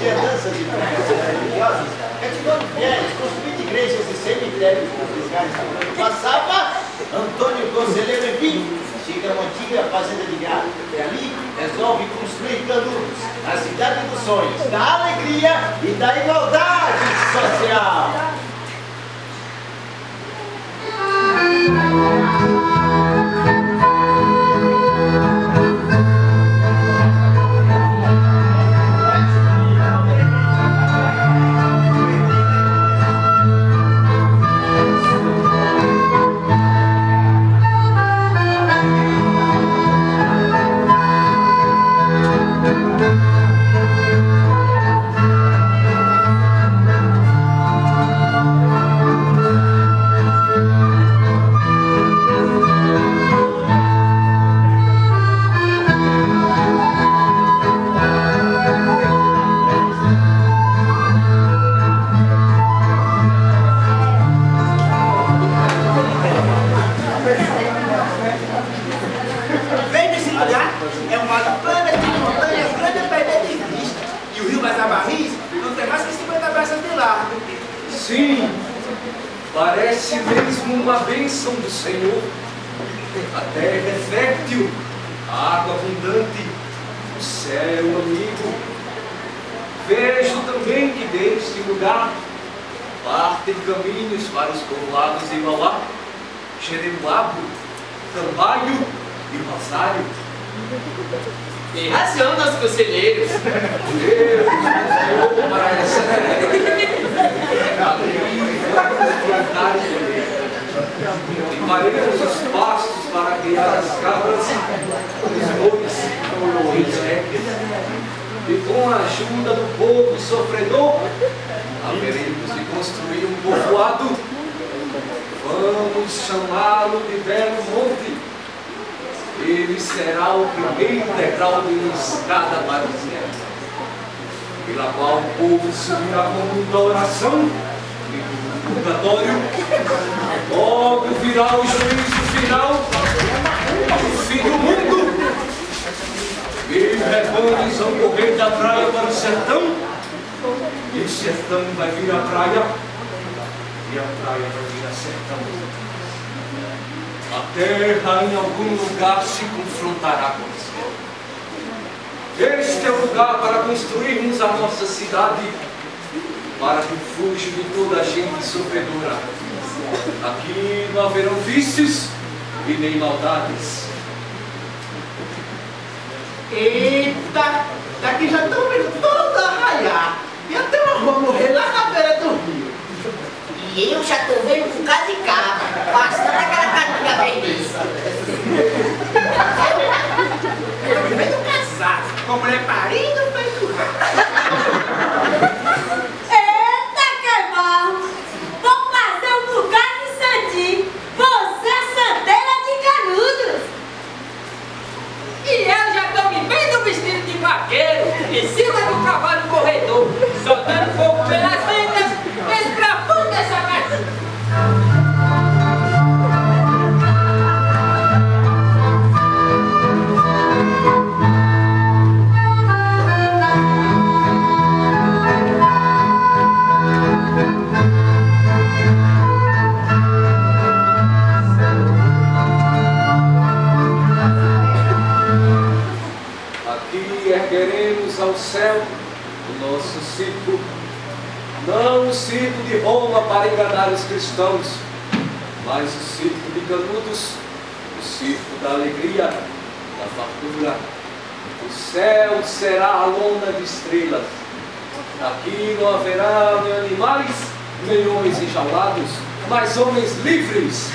ordenanças e promessas religiosas, cativando fiéis, construindo igrejas e cemitérios nos lugares por onde passava, Antônio Conselheiro, enfim, chega a uma antiga fazenda de gado e ali resolve construir canudos na cidade dos sonhos, da alegria e da igualdade social. Sim, parece mesmo uma bênção do Senhor. A terra é fértil, a água abundante, o céu amigo. Vejo também que deste lugar partem caminhos para os povoados de Mauá, Jeremoabo, Cambaio e Rosário. Tem razão, nossos conselheiros. Deus nos para essa terra. E paremos os pastos para criar as cabras, os bois e os reques. E com a ajuda do povo sofredor, haveremos de construir um povoado. Vamos chamá-lo de Belo Monte. Ele será o primeiro degrau de uma escada para o céu, pela qual o povo subirá com muita oração e do purgatório. Logo virá o juízo final, o fim do mundo. E os rebanhos vão correr da praia para o sertão, e o sertão vai vir à praia, e a praia vai vir a sertão. A terra em algum lugar se confrontará com o céu. Este é o lugar para construirmos a nossa cidade, para refúgio de toda a gente sofredora. Aqui não haverão vícios e nem maldades. Eita, daqui já estão vendo toda a raiar. E até uma rua morrer lá na beira do rio. E eu já estou vendo um bocado de cabra, passando aquela caninha vermelha. Eu estou vendo casado, com a mulher parindo, feito Eita, que barro! Vou fazer um bocado de santinho. Você é sandeira de canudos. E eu já estou me vendo vestido de vaqueiro, em cima do cavalo corredor, soltando fogo pelas ventas, escravando essa gatinha. Ergueremos ao céu o nosso circo, não o circo de Roma para enganar os cristãos, mas o circo de Canudos, o circo da alegria, da fartura. O céu será a lona de estrelas. Aqui não haverá nem animais, nem homens enjaulados, mas homens livres.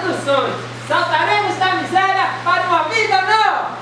dos sonhos. Saltaremos da miséria para uma vida nova.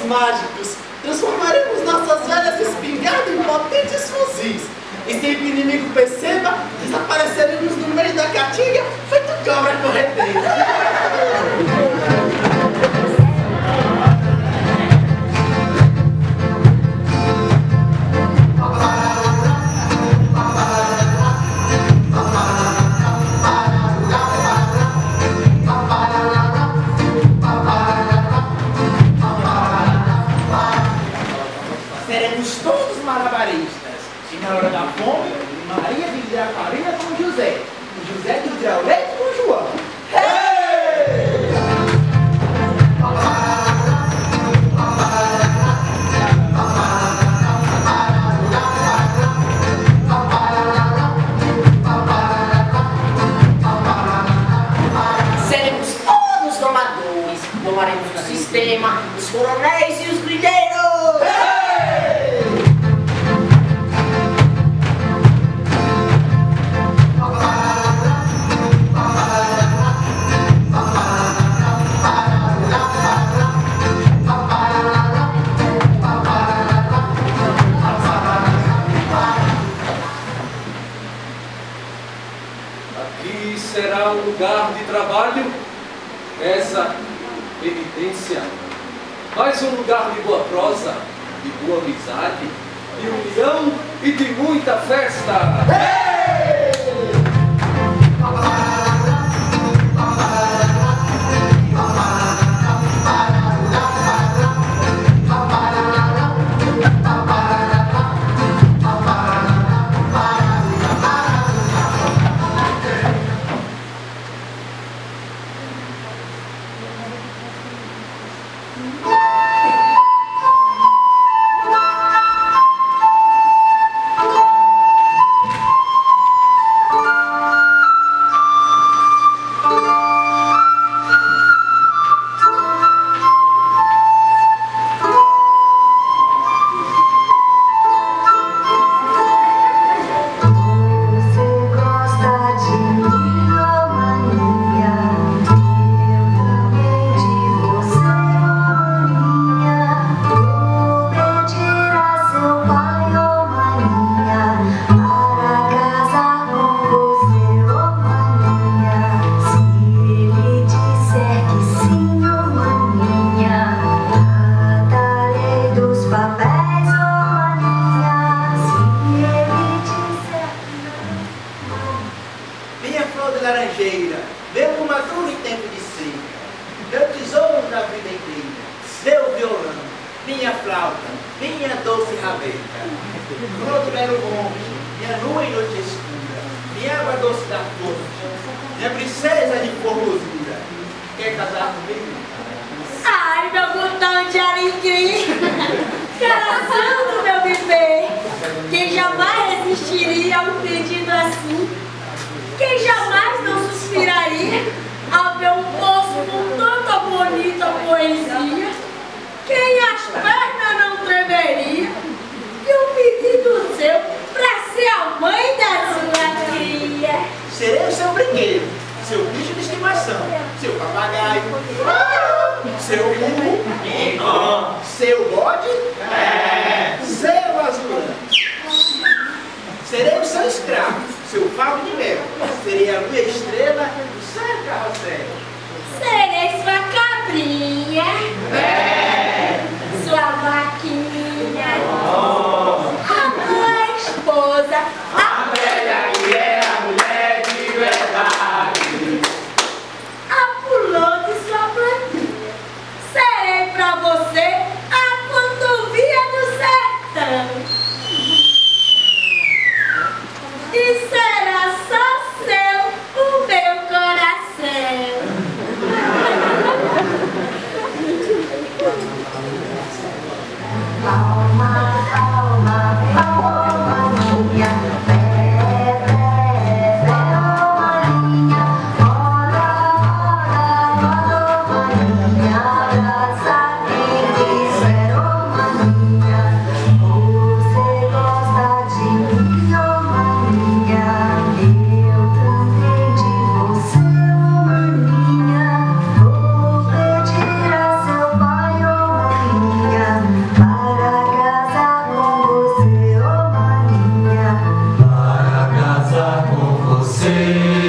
Mágicos, transformaremos nossas velhas espingardas em potentes fuzis. E sem que o inimigo perceba, desapareceremos no meio da caatinga, feito cobra correteira. Seremos todos malabaristas. E na hora da fome, Maria dividirá a farinha com José. E José dividirá o leite com João. Seremos todos domadores. Domaremos o sistema, os coronéis e os grilheiros. Aqui será um lugar de trabalho, essa evidência, mas um lugar de boa prosa, de boa amizade, de união e de muita festa. Minha flor de laranjeira, meu maduro em tempo de seca, meu tesouro da vida inteira, meu violão, minha flauta, minha doce rabeca, flor do belo monte, minha lua em noite escura, minha água doce da fonte, minha princesa de formosura, quer casar comigo? Ai, meu botão de alecrim, coração do meu bebê, quem jamais resistiria a um pedido assim? Quem jamais não suspiraria ao ver um moço com tanta bonita poesia? Quem as pernas não tremeria de um pedido seu pra ser a mãe da sua cria? Serei o seu brinquedo, seu bicho de estimação, seu papagaio, seu burro, seu bode, seu azulão. Serei o seu escravo, seu favo de mel, serei a lua estrela do seu carrossel. Serei sua cabrinha, sua vaquinha, a tua esposa, A velha que é a mulher de verdade. a pulou de sua plantinha. Serei pra você a cotovia do sertão. E será só seu o meu coração. Palma, palma, palma minha. você.